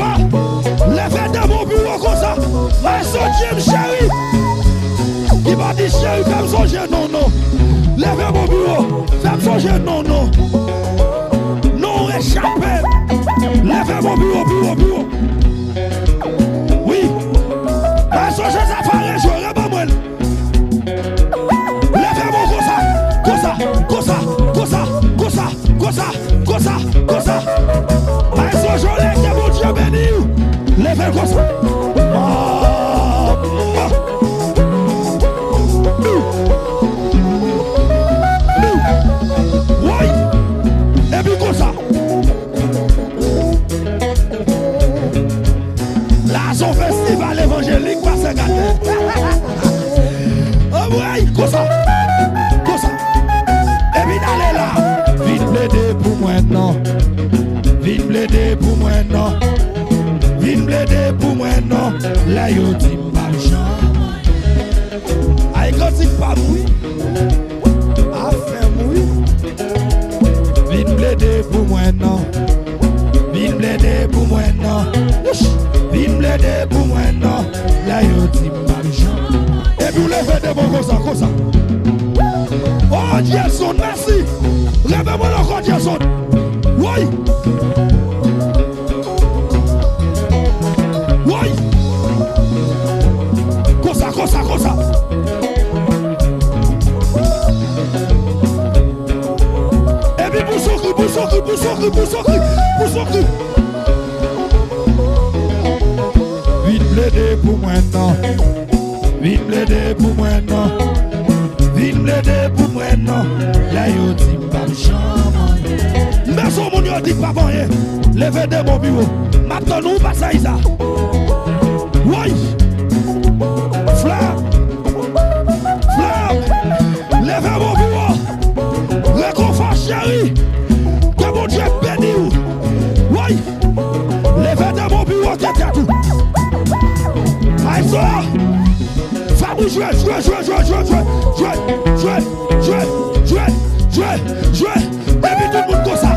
fois, levez dans mon bureau comme ça. Mais son Dieu, chéri. Il m'a dit, chéri, fais-moi songer, non, non. Levez mon bureau, fais-moi songer, non, non. Non, échappez. Levez mon bureau, bureau. Oui. Mais songer, ça fait jouer, moi. Levez mon comme ça. Mais songer, que mon Dieu bénisse. Levez comme ça. Son festival évangélique passe à gâter. Oh oui, comme ça. Et puis d'aller là. Vite blaider pour moi non. Vite blaider pour moi non. Vite blaider pour moi non. Là yo dit pas chambre. Aïe quand il pas mouille. A fait mouille. Vite blaider pour moi non. Vite blaider pour moi non. Vin blede pour moi non. Là yo dit m'argent. Et puis vous levez de bon comme ça. Oh Jason, merci. Levez-moi encore Jason. Oui. Comme ça. Et puis pour sortir. Vite blaider pour moi non. Vite blaider pour moi non. Vite blaider pour moi non. Là yo dit pas chambre. Mais son moun yo dit pas bon. Levez de mon bureau. Maintenant nous pas ça Isa. Oui. Flamme. Levez mon bureau. Réconfort chéri. Que mon Dieu bénisse. Oui. Levez de mon bureau qui est tout. Aïe, Fabou, jouez. Et puis tout le monde comme ça.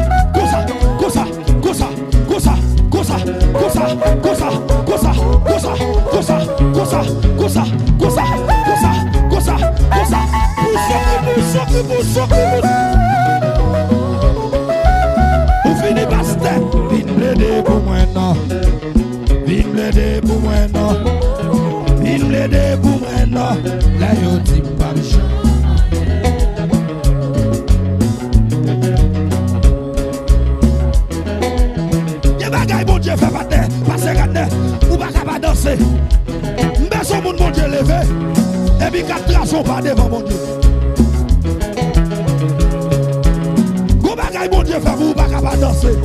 Vous finissez par ce temps. Vite blaider pour moi non. Vite blaider pour moi non. Vite blaider pour moi non. Là yo dit pas méchant. Y'a bagaille mon Dieu fait pas terre. Parce que ou pas capable danser. Mais son monde mon Dieu levé. Et puis quatre traces sont pas devant mon Dieu. Go bagaille mon Dieu fait ou pas capable danser.